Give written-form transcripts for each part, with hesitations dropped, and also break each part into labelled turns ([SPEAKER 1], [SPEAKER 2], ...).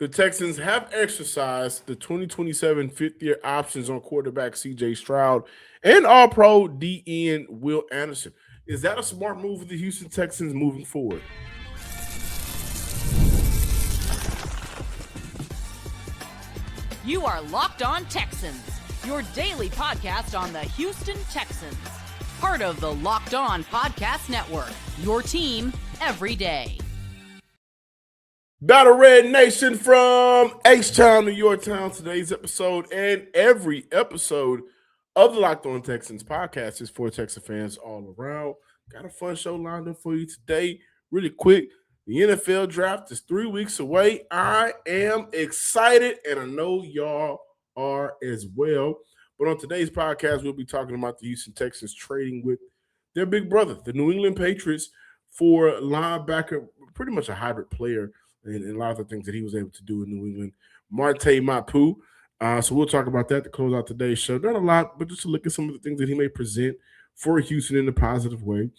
[SPEAKER 1] The Texans have exercised the 2027 fifth-year options on quarterback C.J. Stroud and All-Pro D.N. Will Anderson. Is that a smart move for the Houston Texans moving forward?
[SPEAKER 2] You are Locked On Texans, your daily podcast on the Houston Texans. Part of the Locked On Podcast Network, your team every day.
[SPEAKER 1] Battle Red Nation from H-Town to your town. Today's episode and every episode of the Locked On Texans podcast is for Texas fans all around. Got a fun show lined up for you today. Really quick, the NFL draft is 3 weeks away. I am excited, and I know y'all are as well. But on today's podcast, we'll be talking about the Houston Texans trading with their big brother, the New England Patriots, for linebacker, pretty much a hybrid player, and a lot of the things that he was able to do in New England, Marte Mapu. So we'll talk about that to close out today's show. Not a lot, but just to look at some of the things that he may present for Houston in a positive way.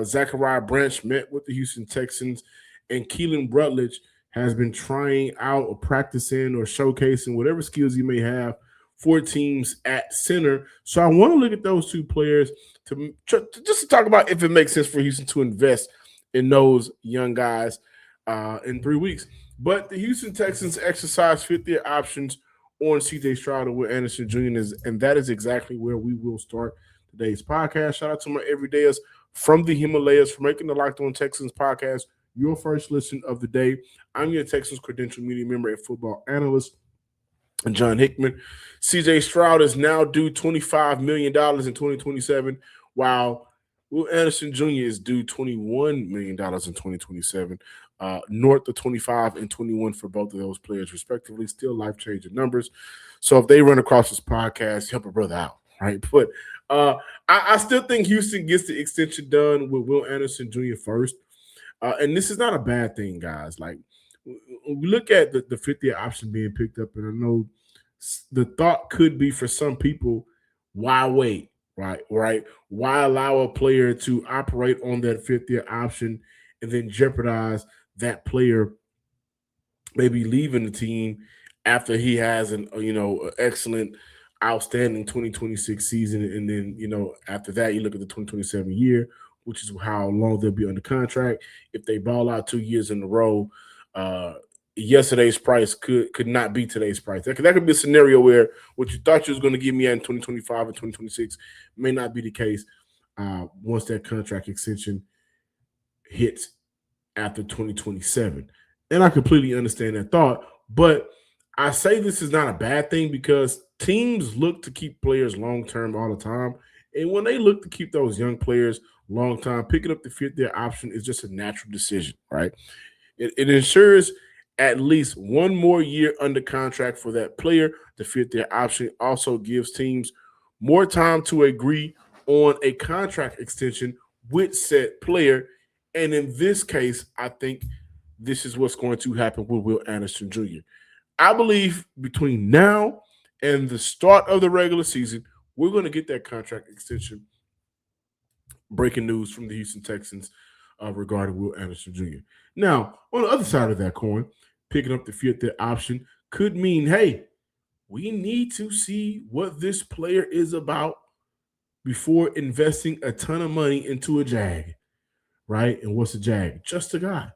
[SPEAKER 1] Zachariah Branch met with the Houston Texans, and Keelan Rutledge has been trying out or practicing or showcasing whatever skills he may have for teams at center. So I want to look at those two players to just to talk about if it makes sense for Houston to invest in those young guys in 3 weeks. But the Houston Texans exercise fifth-year options on C.J. Stroud and Will Anderson Jr., and that is exactly where we will start today's podcast. Shout out to my everydayers from the Himalayas for making the Locked On Texans podcast your first listen of the day. I'm your Texans credential media member and football analyst, John Hickman. C.J. Stroud is now due $25 million in 2027, while Will Anderson Jr. is due $21 million in 2027. North of 25 and 21 for both of those players, respectively. Still life-changing numbers. So if they run across this podcast, help a brother out, right? But I still think Houston gets the extension done with Will Anderson Jr. first. And this is not a bad thing, guys. Like, we look at the fifth-year option being picked up, and I know the thought could be for some people, why wait, right? Why allow a player to operate on that fifth-year option and then jeopardize that player maybe leaving the team after he has an excellent, outstanding 2026 season, and then after that you look at the 2027 year, which is how long they'll be under contract. If they ball out 2 years in a row, yesterday's price could not be today's price. That could be a scenario where what you thought you was going to give me in 2025 and 2026 may not be the case once that contract extension hits after 2027. And I completely understand that thought, but I say this is not a bad thing because teams look to keep players long-term all the time. And when they look to keep those young players long-term, picking up the fifth-year option is just a natural decision, right? It ensures at least one more year under contract for that player. The fifth-year option also gives teams more time to agree on a contract extension with said player. And in this case, I think this is what's going to happen with Will Anderson Jr. I believe between now and the start of the regular season, we're going to get that contract extension. Breaking news from the Houston Texans regarding Will Anderson Jr. Now, on the other side of that coin, picking up the fifth-year option could mean, hey, we need to see what this player is about before investing a ton of money into a Jag, right? And what's a Jag? Just a guy.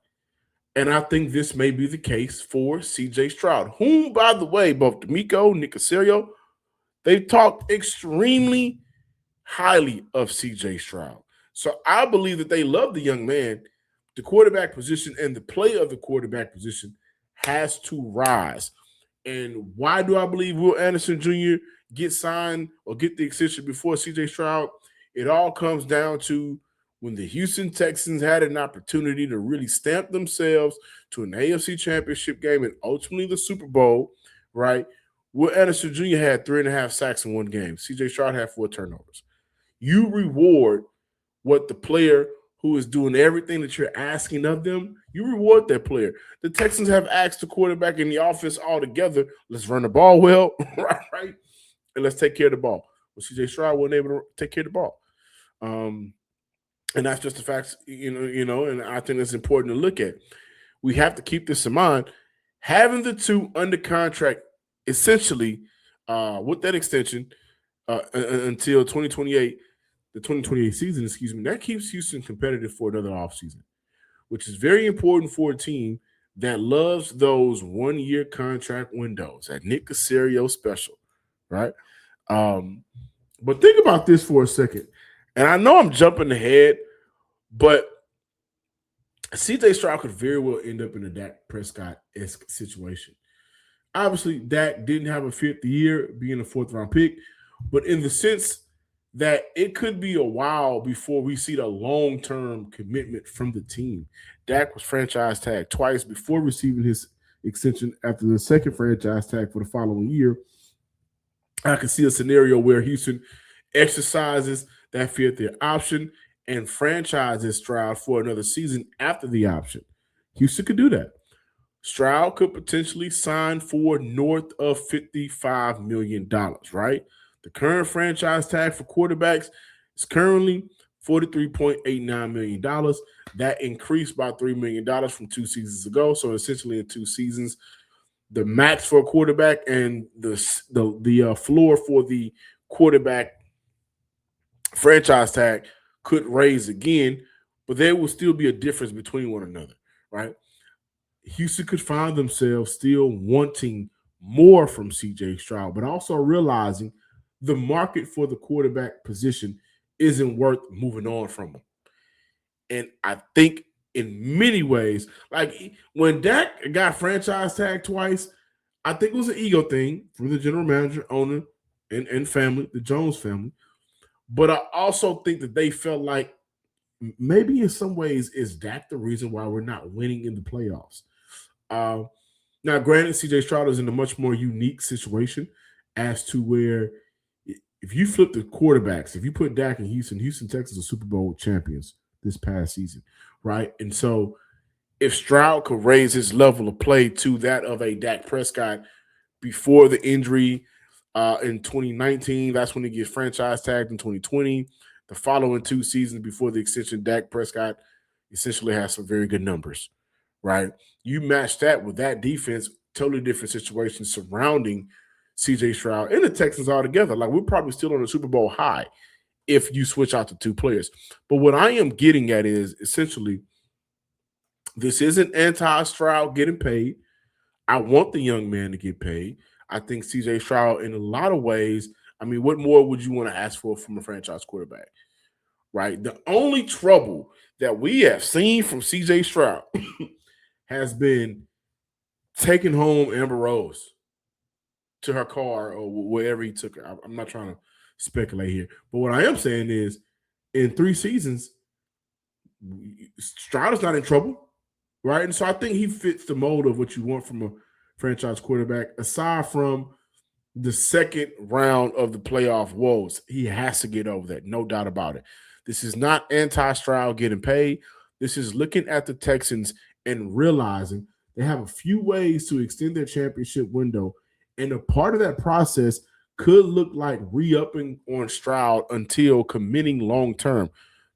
[SPEAKER 1] And I think this may be the case for C.J. Stroud, whom, by the way, both D'Amico, Nick Caserio, they've talked extremely highly of C.J. Stroud. So I believe that they love the young man. The quarterback position and the play of the quarterback position has to rise. And why do I believe Will Anderson Jr. get signed or get the extension before C.J. Stroud? It all comes down to when the Houston Texans had an opportunity to really stamp themselves to an AFC Championship game and ultimately the Super Bowl, right? Will Anderson Jr. had 3.5 sacks in one game. C.J. Stroud had 4 turnovers. You reward what the player who is doing everything that you're asking of them, you reward that player. The Texans have asked the quarterback in the offense all together, let's run the ball well, right? And let's take care of the ball. Well, C.J. Stroud wasn't able to take care of the ball. And that's just the facts, and I think it's important to look at. We have to keep this in mind. Having the two under contract essentially with that extension until 2028, the 2028 season, that keeps Houston competitive for another offseason, which is very important for a team that loves those 1-year contract windows, that Nick Caserio special, right? But think about this for a second. And I know I'm jumping ahead, but CJ Stroud could very well end up in a Dak Prescott-esque situation. Obviously, Dak didn't have a fifth year being a fourth-round pick, but in the sense that it could be a while before we see the long-term commitment from the team. Dak was franchise tagged twice before receiving his extension after the second franchise tag for the following year. I can see a scenario where Houston exercises that fifth-year option and franchises Stroud for another season after the option. Houston could do that. Stroud could potentially sign for north of $55 million, right? The current franchise tag for quarterbacks is currently $43.89 million. That increased by $3 million from 2 seasons ago. So essentially in 2 seasons, the max for a quarterback and the floor for the quarterback franchise tag could raise again, but there will still be a difference between one another, right? Houston could find themselves still wanting more from CJ Stroud, but also realizing the market for the quarterback position isn't worth moving on from him. And I think in many ways, like when Dak got franchise tagged twice, I think it was an ego thing from the general manager, owner, and family, the Jones family. But I also think that they felt like maybe in some ways is Dak the reason why we're not winning in the playoffs. Now, granted, CJ Stroud is in a much more unique situation as to where if you flip the quarterbacks, if you put Dak in Houston Texans are Super Bowl champions this past season, right? And so if Stroud could raise his level of play to that of a Dak Prescott before the injury in 2019, that's when he gets franchise tagged in 2020. The following 2 seasons before the extension, Dak Prescott essentially has some very good numbers, right? You match that with that defense, totally different situation surrounding CJ Stroud and the Texans altogether. Like, we're probably still on a Super Bowl high if you switch out the 2 players. But what I am getting at is essentially this isn't anti-Stroud getting paid. I want the young man to get paid. I think CJ Stroud, in a lot of ways, I mean, what more would you want to ask for from a franchise quarterback, right? The only trouble that we have seen from CJ Stroud has been taking home Amber Rose to her car or wherever he took her. I'm not trying to speculate here. But what I am saying is in 3 seasons, Stroud is not in trouble, right? And so I think he fits the mold of what you want from a franchise quarterback. Aside from the second round of the playoff woes, he has to get over that, no doubt about it. This is not anti-Stroud getting paid. This is looking at the Texans and realizing they have a few ways to extend their championship window, and a part of that process could look like re-upping on Stroud until committing long-term,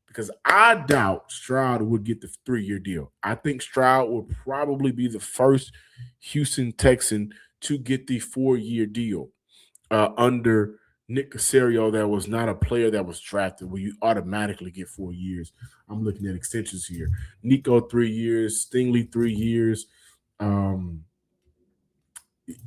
[SPEAKER 1] because I doubt Stroud would get the 3-year deal. I think Stroud will probably be the first Houston Texan to get the 4-year deal under Nick Caserio. That was not a player that was drafted where you automatically get 4 years. I'm looking at extensions here. Nico, 3 years. Stingley, 3 years.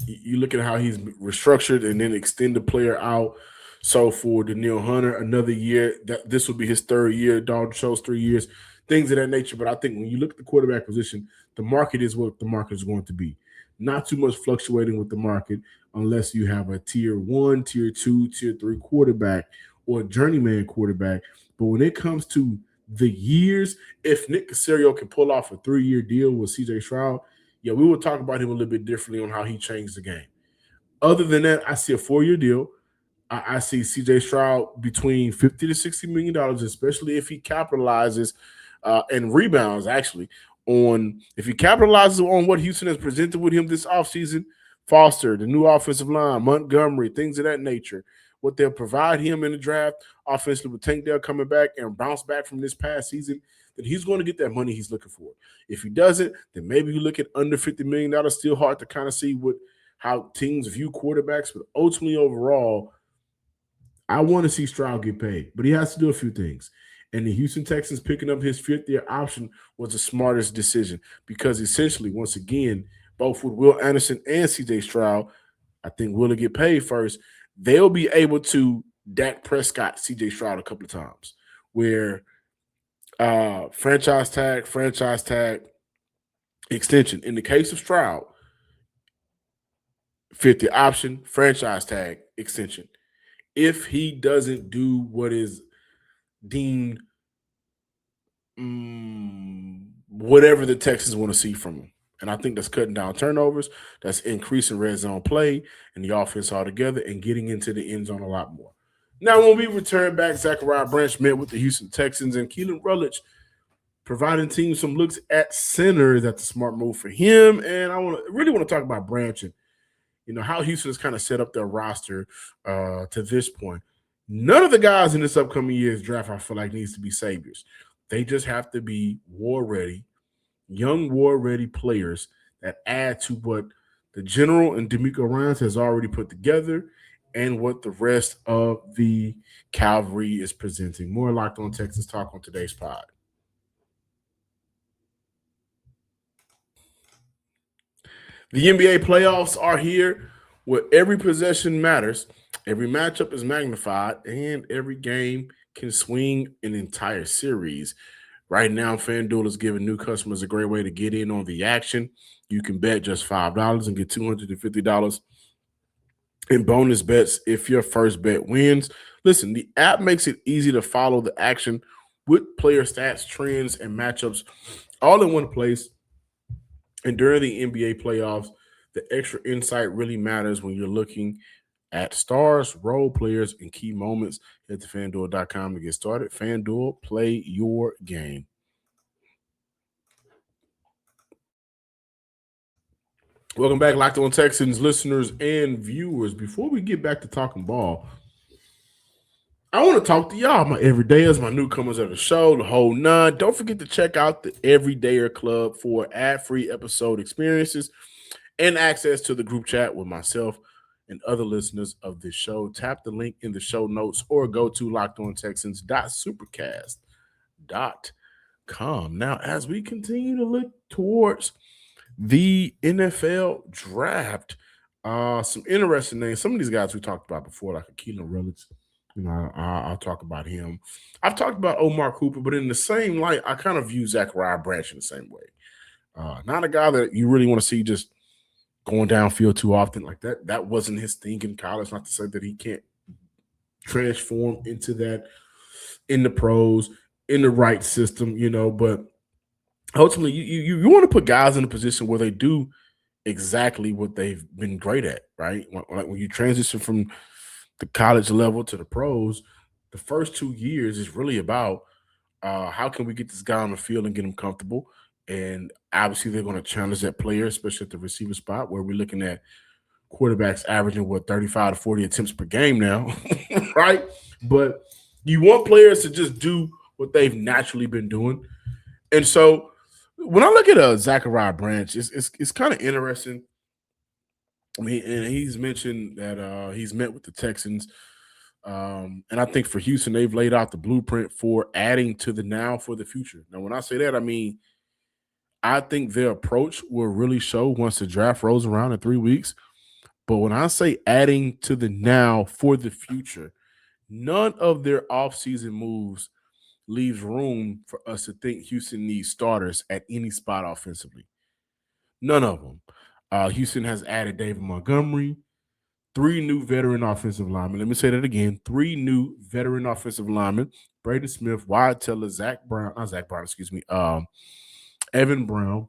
[SPEAKER 1] You look at how he's restructured and then extend the player out. So for Danielle Hunter, another year. This will be his 3rd year. Dalton Schultz, 3 years. Things of that nature. But I think when you look at the quarterback position, the market is what the market is going to be. Not too much fluctuating with the market unless you have a tier 1, tier 2, tier 3 quarterback or a journeyman quarterback. But when it comes to the years, if Nick Caserio can pull off a 3-year deal with CJ Stroud, yeah, we will talk about him a little bit differently on how he changed the game. Other than that, I see a 4-year deal. I see CJ Stroud between $50 to $60 million, especially if he capitalizes and rebounds, actually, if he capitalizes on what Houston has presented with him this offseason, Foster, the new offensive line, Montgomery, things of that nature, what they'll provide him in the draft, offensively with Tank Dell coming back and bounce back from this past season, then he's going to get that money he's looking for. If he doesn't, then maybe you look at under $50 million. Still hard to kind of see how teams view quarterbacks, but ultimately overall, I want to see Stroud get paid, but he has to do a few things. And the Houston Texans picking up his fifth-year option was the smartest decision because essentially, once again, both with Will Anderson and C.J. Stroud, I think will get paid first. They'll be able to Dak Prescott, C.J. Stroud a couple of times where franchise tag, extension. In the case of Stroud, fifth-year option, franchise tag, extension. If he doesn't do what is deemed whatever the Texans want to see from him. And I think that's cutting down turnovers, that's increasing red zone play and the offense altogether and getting into the end zone a lot more. Now, when we return back, Zachariah Branch met with the Houston Texans and Keelan Rutledge providing teams some looks at center. That's a smart move for him. And I really want to talk about Branch and how Houston has kind of set up their roster to this point. None of the guys in this upcoming year's draft, I feel like, needs to be saviors. They just have to be war-ready, young war-ready players that add to what the general and D'Amico Ryans has already put together and what the rest of the cavalry is presenting. More Locked On Texans talk on today's pod. The NBA playoffs are here where every possession matters, every matchup is magnified, and every game can swing an entire series. Right now, FanDuel is giving new customers a great way to get in on the action. You can bet just $5 and get $250 in bonus bets if your first bet wins. Listen, the app makes it easy to follow the action with player stats, trends, and matchups all in one place. And during the NBA playoffs, the extra insight really matters when you're looking at stars, role players, and key moments. Head to FanDuel.com to get started. FanDuel, play your game. Welcome back, Locked On Texans listeners and viewers. Before we get back to talking ball, I want to talk to y'all, my everydayers, my newcomers of the show, the whole nine. Don't forget to check out the Everydayer Club for ad-free episode experiences and access to the group chat with myself and other listeners of this show. Tap the link in the show notes or go to lockedontexans.supercast.com. Now, as we continue to look towards the NFL draft, some interesting names. Some of these guys we talked about before, like Keelan Rutledge, I'll talk about him. I've talked about Omar Cooper, but in the same light, I kind of view Zachariah Branch in the same way. Not a guy that you really want to see just going downfield too often like that. That wasn't his thing in college. Not to say that he can't transform into that in the pros, in the right system, but ultimately you want to put guys in a position where they do exactly what they've been great at, right? Like when you transition from the college level to the pros, the first 2 years is really about how can we get this guy on the field and get him comfortable. And obviously they're going to challenge that player, especially at the receiver spot where we're looking at quarterbacks averaging 35 to 40 attempts per game now, right? But you want players to just do what they've naturally been doing. And so when I look at Zachariah Branch, it's kind of interesting. I mean, and he's mentioned that he's met with the Texans. And I think for Houston, they've laid out the blueprint for adding to the now for the future. Now, when I say that, I mean, I think their approach will really show once the draft rolls around in 3 weeks. But when I say adding to the now for the future, none of their offseason moves leaves room for us to think Houston needs starters at any spot offensively. None of them. Houston has added David Montgomery, 3 new veteran offensive linemen. Let me say that again. 3 new veteran offensive linemen. Braden Smith, Wyatt Teller, Evan Brown,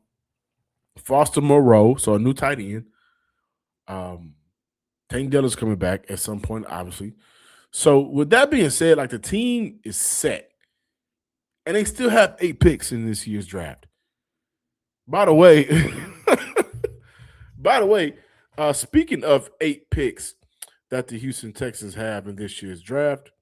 [SPEAKER 1] Foster Moreau, so a new tight end. Tank Dell is coming back at some point, obviously. So with that being said, like the team is set. And they still have 8 picks in this year's draft. By the way, speaking of 8 picks that the Houston Texans have in this year's draft,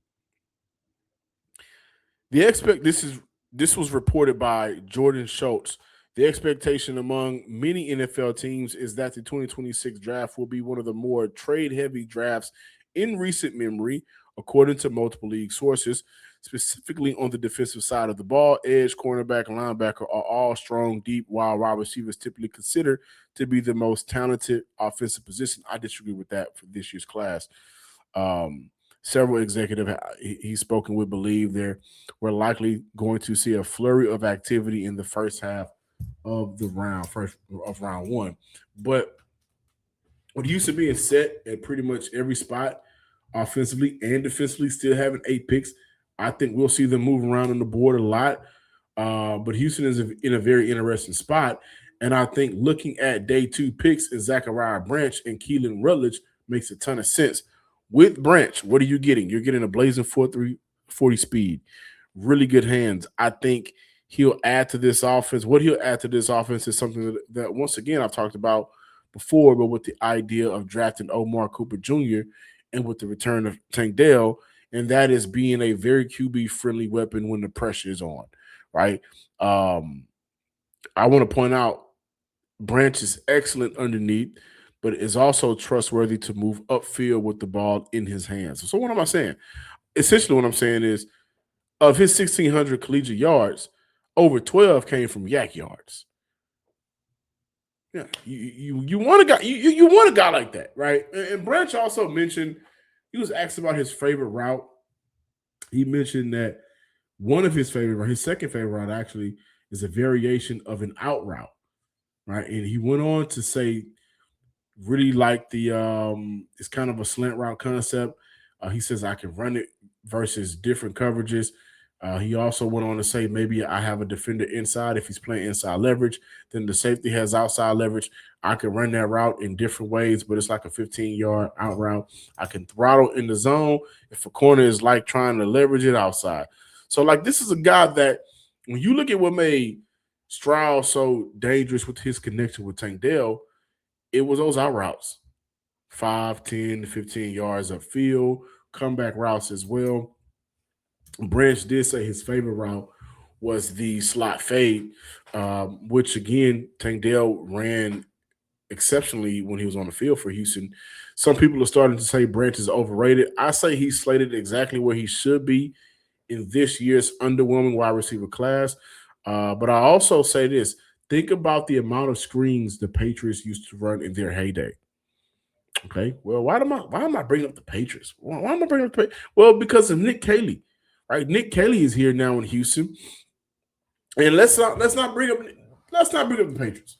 [SPEAKER 1] this is this was reported by Jordan Schultz. The expectation among many NFL teams is that the 2026 draft will be one of the more trade-heavy drafts in recent memory, according to multiple league sources. Specifically on the defensive side of the ball, edge, cornerback, and linebacker are all strong, deep, while wide receivers typically considered to be the most talented offensive position. I disagree with that for this year's class. Several executives he's spoken with believe we're likely going to see a flurry of activity in the first half of round one. But with Houston being set at pretty much every spot, offensively and defensively, still having 8 picks, I think we'll see them move around on the board a lot. But Houston is in a very interesting spot. And I think looking at day 2 picks in Zachariah Branch and Keelan Rutledge makes a ton of sense. With Branch, what are you getting? You're getting a blazing 4.3 speed, really good hands. I think he'll add to this offense. What he'll add to this offense is something that once again, I've talked about before, but with the idea of drafting Omar Cooper Jr. and with the return of Tank Dell, and that is being a very QB-friendly weapon when the pressure is on, right? I want to point out Branch is excellent underneath, but is also trustworthy to move upfield with the ball in his hands. So what am I saying? Essentially what I'm saying is of his 1,600 collegiate yards, over 12 came from YAC yards. Yeah, you want a guy you want a guy like that, right? And Branch also mentioned, he was asked about his favorite route. He mentioned that one of his second favorite route actually is a variation of an out route, right? And he went on to say really like it's kind of a slant route concept. He says I can run it versus different coverages. He also went on to say maybe I have a defender inside. If he's playing inside leverage, then the safety has outside leverage. I can run that route in different ways, but it's like a 15-yard out route. I can throttle in the zone if a corner is like trying to leverage it outside. So like this is a guy that when you look at what made Stroud so dangerous with his connection with Tank Dell, it was those out routes, 5, 10, 15 yards upfield, comeback routes as well. Branch did say his favorite route was the slot fade, which again, Tank Dell ran exceptionally when he was on the field for Houston. Some people are starting to say Branch is overrated. I say he's slated exactly where he should be in this year's underwhelming wide receiver class. But I also say this. Think about the amount of screens the Patriots used to run in their heyday. Okay, well, why am I bringing up the Patriots? Why am I bringing up the Patriots? Well, because of Nick Caley, right? Nick Caley is here now in Houston, and let's not bring up the Patriots.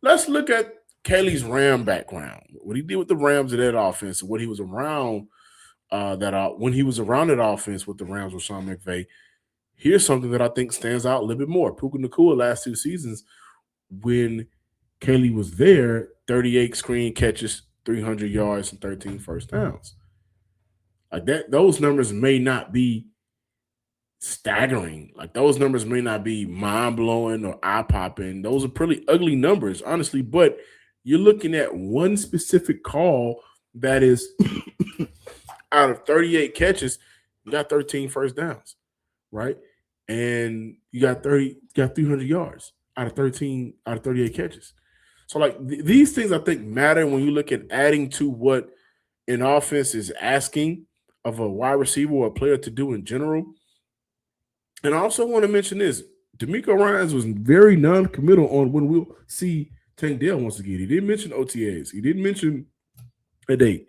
[SPEAKER 1] Let's look at Caley's Ram background, what he did with the Rams in that offense, and what he was around when he was around that offense with the Rams with Sean McVay. Here's something that I think stands out a little bit more. Puka Nacua last 2 seasons when Caley was there, 38 screen catches, 300 yards, and 13 first downs. Like that, those numbers may not be staggering. Like those numbers may not be mind-blowing or eye-popping. Those are pretty ugly numbers, honestly. But you're looking at one specific call that is out of 38 catches, you got 13 first downs, right? And you got 300 yards out of 38 catches. So like these things I think matter when you look at adding to what an offense is asking of a wide receiver or a player to do in general. And I also want to mention this. D'Amico Ryans was very non-committal on when we'll see Tank Dell once again. He didn't mention OTAs. He didn't mention a date.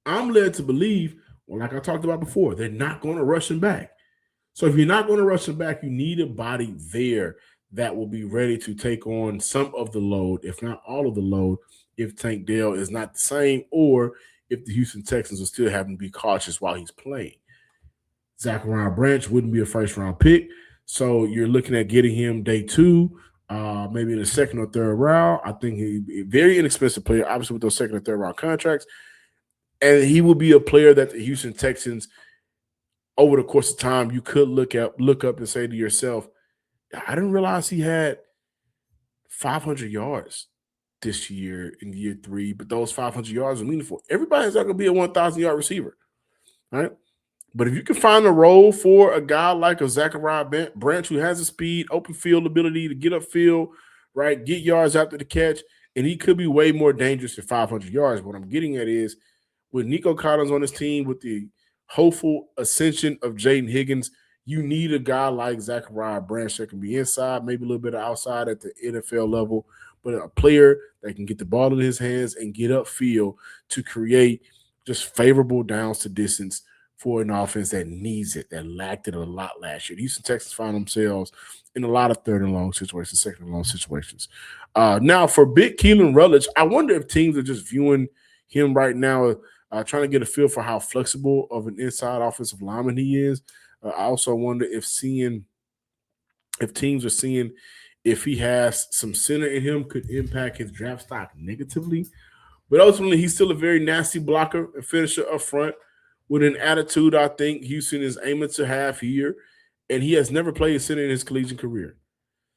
[SPEAKER 1] I'm led to believe, well, like I talked about before, they're not going to rush him back. So if you're not going to rush him back, you need a body there that will be ready to take on some of the load, if not all of the load, if Tank Dell is not the same or if the Houston Texans are still having to be cautious while he's playing. Zachariah Branch wouldn't be a first-round pick, so you're looking at getting him day 2, maybe in the second or third round. I think he'd be a very inexpensive player, obviously with those second or third round contracts, and he will be a player that the Houston Texans, over the course of time, you could look up and say to yourself, I didn't realize he had 500 yards this year in year 3, but those 500 yards are meaningful. Everybody's not going to be a 1,000-yard receiver, right? But if you can find a role for a guy like a Zachariah Branch who has the speed, open field ability to get upfield, right, get yards after the catch, and he could be way more dangerous than 500 yards. What I'm getting at is with Nico Collins on his team, with the hopeful ascension of Jaden Higgins, you need a guy like Zachariah Branch that can be inside, maybe a little bit outside at the NFL level, but a player that can get the ball in his hands and get upfield to create just favorable downs to distance for an offense that needs it, that lacked it a lot last year. The Houston Texans found themselves in a lot of third and long situations, second and long situations. Now, for Big Keelan Rutledge, I wonder if teams are just viewing him right now, trying to get a feel for how flexible of an inside offensive lineman he is. I also wonder if teams are seeing if he has some center in him could impact his draft stock negatively. But ultimately, he's still a very nasty blocker and finisher up front with an attitude I think Houston is aiming to have here. And he has never played center in his collegiate career.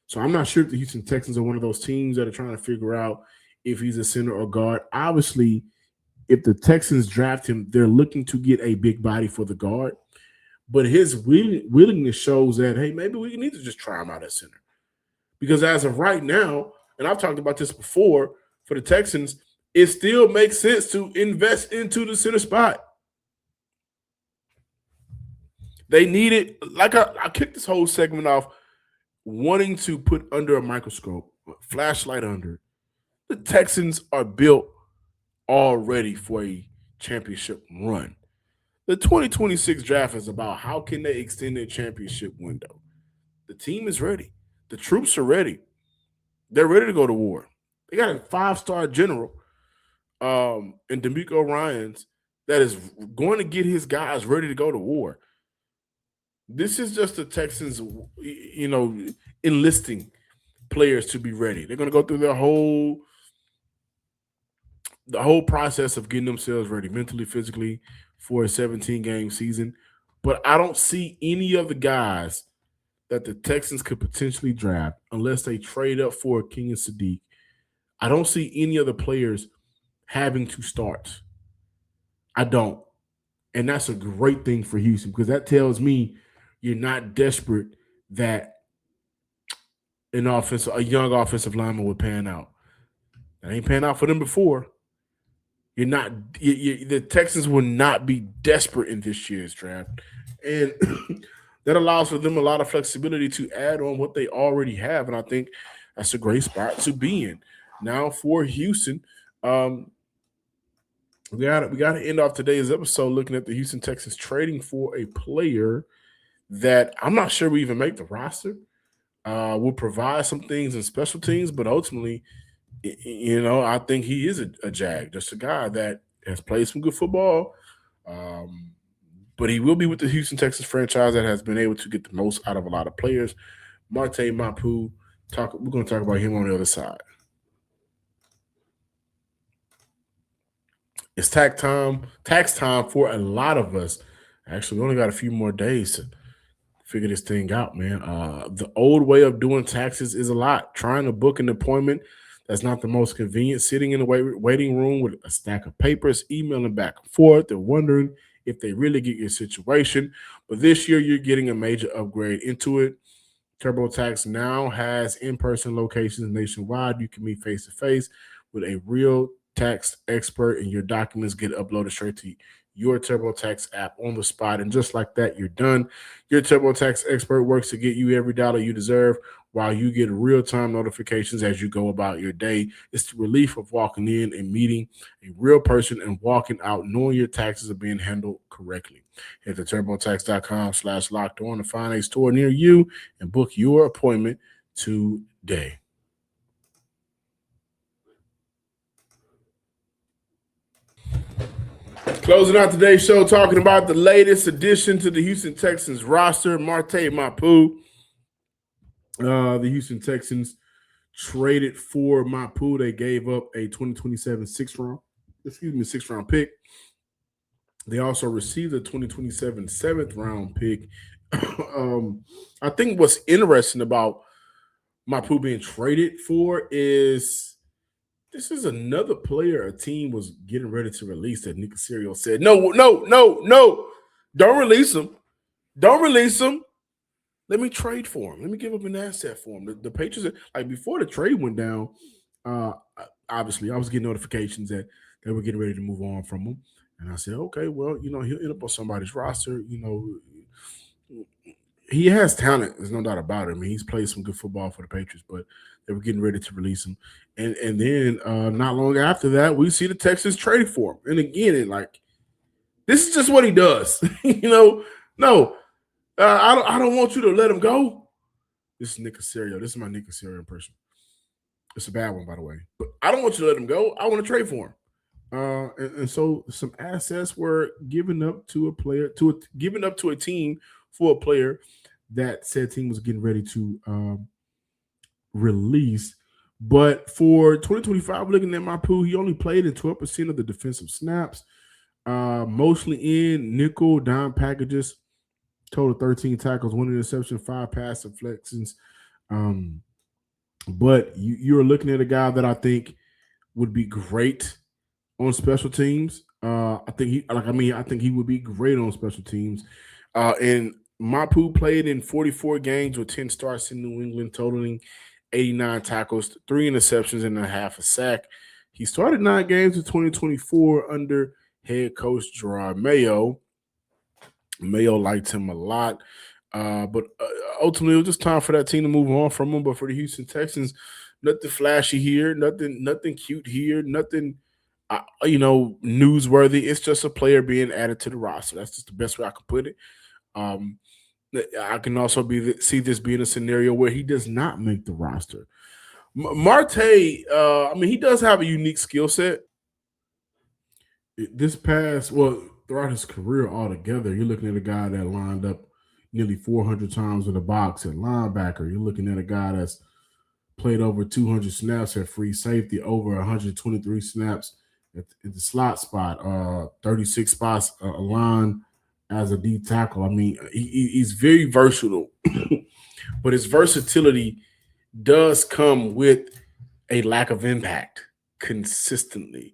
[SPEAKER 1] So I'm not sure if the Houston Texans are one of those teams that are trying to figure out if he's a center or guard. Obviously, if the Texans draft him, they're looking to get a big body for the guard. But his willingness shows that, hey, maybe we need to just try him out at center. Because as of right now, and I've talked about this before, for the Texans, it still makes sense to invest into the center spot. They need it. Like I kicked this whole segment off wanting to put under a microscope, a flashlight under. The Texans are built already for a championship run. The 2026 draft is about how can they extend their championship window. The team is ready. The troops are ready. They're ready to go to war. They got a 5-star general in D'Amico Ryans that is going to get his guys ready to go to war. This is just the Texans, enlisting players to be ready. They're going to go through the whole process of getting themselves ready mentally, physically for a 17-game season. But I don't see any of the guys that the Texans could potentially draft unless they trade up for King and Sadiq. I don't see any of the players having to start. I don't. And that's a great thing for Houston because that tells me you're not desperate that a young offensive lineman would pan out. That ain't pan out for them before. The Texans will not be desperate in this year's draft. And that allows for them a lot of flexibility to add on what they already have. And I think that's a great spot to be in. Now for Houston, we got to end off today's episode looking at the Houston Texans trading for a player that I'm not sure we even make the roster. Will provide some things in special teams, but ultimately, I think he is a Jag, just a guy that has played some good football. But he will be with the Houston Texans franchise that has been able to get the most out of a lot of players. Marte Mapu, we're going to talk about him on the other side. It's tax time for a lot of us. Actually, we only got a few more days to figure this thing out, man. The old way of doing taxes is a lot. Trying to book an appointment that's not the most convenient, sitting in the waiting room with a stack of papers, emailing back and forth, and wondering if they really get your situation. But this year, you're getting a major upgrade into it. TurboTax now has in-person locations nationwide. You can meet face-to-face with a real tax expert, and your documents get uploaded straight to your TurboTax app on the spot. And just like that, you're done. Your TurboTax expert works to get you every dollar you deserve while you get real-time notifications as you go about your day. It's the relief of walking in and meeting a real person and walking out knowing your taxes are being handled correctly. Head to TurboTax.com/locked-on to find a store near you and book your appointment today. Closing out today's show, talking about the latest addition to the Houston Texans roster, Marte Mapu. The Houston Texans traded for Mapu. They gave up a 2027 sixth round pick. They also received a 2027 7th round pick. I think what's interesting about Mapu being traded for is this is another player a team was getting ready to release that Nick Caserio said, no. Don't release him. Don't release him. Let me trade for him. Let me give up an asset for him. The Patriots, like before the trade went down, uh, obviously I was getting notifications that they were getting ready to move on from him. And I said, okay, well, he'll end up on somebody's roster. He has talent. There's no doubt about it. I mean, he's played some good football for the Patriots, but they were getting ready to release him. And then not long after that, we see the Texans trade for him. And again, this is just what he does. No, I don't want you to let him go. This is Nick Casario. This is my Nick Casario impression. It's a bad one, by the way. But I don't want you to let him go. I want to trade for him. And so some assets were given up to a team for a player that said team was getting ready to release. But for 2025, looking at Mapu, he only played in 12% of the defensive snaps, mostly in nickel dime packages. Total 13 tackles, 1 interception, 5 pass deflections. But you're looking at a guy that I think would be great on special teams. I think he would be great on special teams. And Mapu played in 44 games with 10 starts in New England, totaling 89 tackles, 3 interceptions, and a half a sack. He started 9 games in 2024 under head coach Gerard Mayo. Mayo liked him a lot. But ultimately, it was just time for that team to move on from him. But for the Houston Texans, nothing flashy here, nothing cute here, nothing newsworthy. It's just a player being added to the roster. That's just the best way I can put it. I can also see this being a scenario where he does not make the roster. Marte, he does have a unique skill set. Throughout his career altogether, you're looking at a guy that lined up nearly 400 times with a box at linebacker. You're looking at a guy that's played over 200 snaps at free safety, over 123 snaps at the slot spot, 36 spots aligned as a D tackle. I mean, he's very versatile, but his versatility does come with a lack of impact consistently.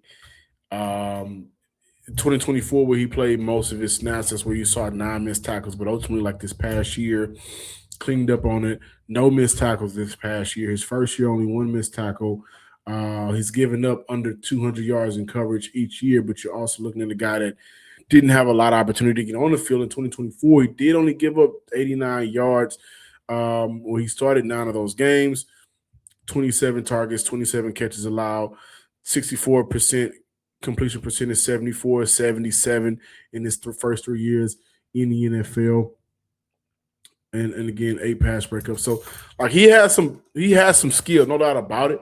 [SPEAKER 1] 2024, where he played most of his snaps, that's where you saw 9 missed tackles. But ultimately, like this past year, cleaned up on it. No missed tackles this past year. His first year, only 1 missed tackle. He's given up under 200 yards in coverage each year, but you're also looking at a guy that didn't have a lot of opportunity to get on the field in 2024. He did only give up 89 yards. He started 9 of those games, 27 targets, 27 catches allowed, 64% completion percentage, 74, 77 in his first 3 years in the NFL. And again, 8 pass breakups. So he has some skill, no doubt about it.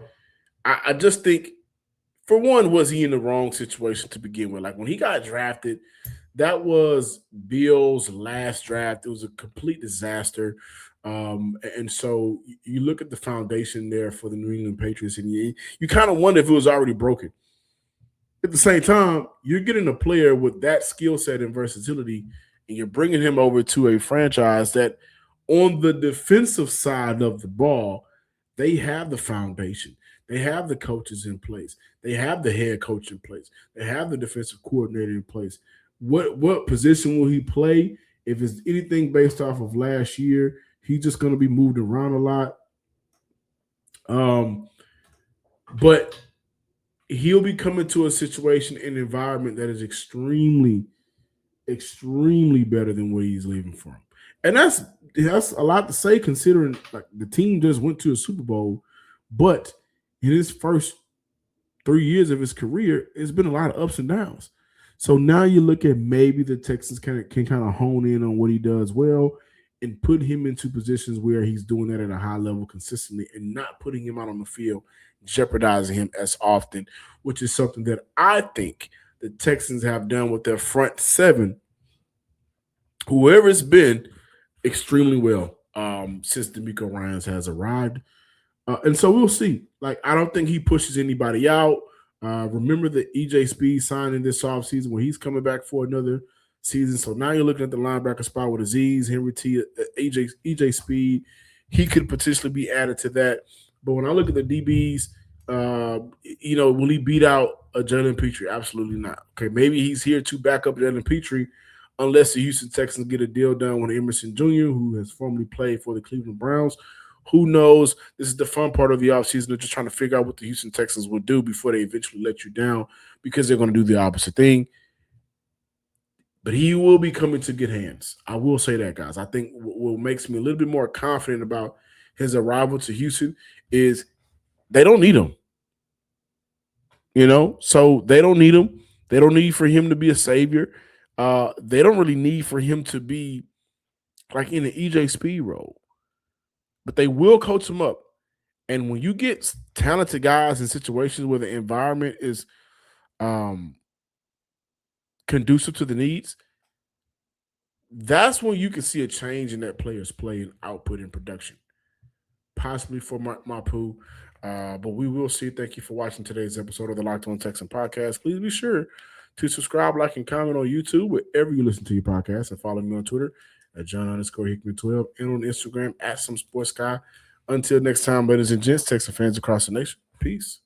[SPEAKER 1] I just think, for one, was he in the wrong situation to begin with? Like when he got drafted, that was Bill's last draft. It was a complete disaster. And so you look at the foundation there for the New England Patriots, and you kind of wonder if it was already broken. At the same time, you're getting a player with that skill set and versatility, and you're bringing him over to a franchise that on the defensive side of the ball, they have the foundation. They have the coaches in place. They have the head coach in place. They have the defensive coordinator in place. What position will he play? If it's anything based off of last year, he's just going to be moved around a lot. But he'll be coming to a situation and environment that is extremely, extremely better than where he's leaving from. And that's a lot to say, considering like the team just went to a Super Bowl, but in his first 3 years of his career, it's been a lot of ups and downs. So now you look at maybe the Texans can kind of hone in on what he does well and put him into positions where he's doing that at a high level consistently and not putting him out on the field, jeopardizing him as often, which is something that I think the Texans have done with their front 7, whoever it's been, extremely well since DeMeco Ryans has arrived. And so we'll see. Like, I don't think he pushes anybody out. Remember the EJ Speed signing this offseason where he's coming back for another season. So now you're looking at the linebacker spot with Azeez, Henry T, EJ Speed. He could potentially be added to that. But when I look at the DBs, will he beat out a Jalen Petrie? Absolutely not. Okay, maybe he's here to back up Jalen Petrie, unless the Houston Texans get a deal done with Emerson Jr., who has formerly played for the Cleveland Browns. Who knows? This is the fun part of the offseason. They're just trying to figure out what the Houston Texans will do before they eventually let you down, because they're going to do the opposite thing. But he will be coming to good hands. I will say that, guys. I think what makes me a little bit more confident about his arrival to Houston is they don't need him. So they don't need him. They don't need for him to be a savior. They don't really need for him to be like in an EJ Speed role. But they will coach him up. And when you get talented guys in situations where the environment is conducive to the needs, that's when you can see a change in that player's play and output and production. Possibly for Mapu. But we will see. Thank you for watching today's episode of the Locked On Texans Podcast. Please be sure to subscribe, like, and comment on YouTube wherever you listen to your podcast, and follow me on Twitter at John_Hickman12 and on Instagram at SomeSportsGuy. Until next time, ladies and gents, Texas fans across the nation, peace.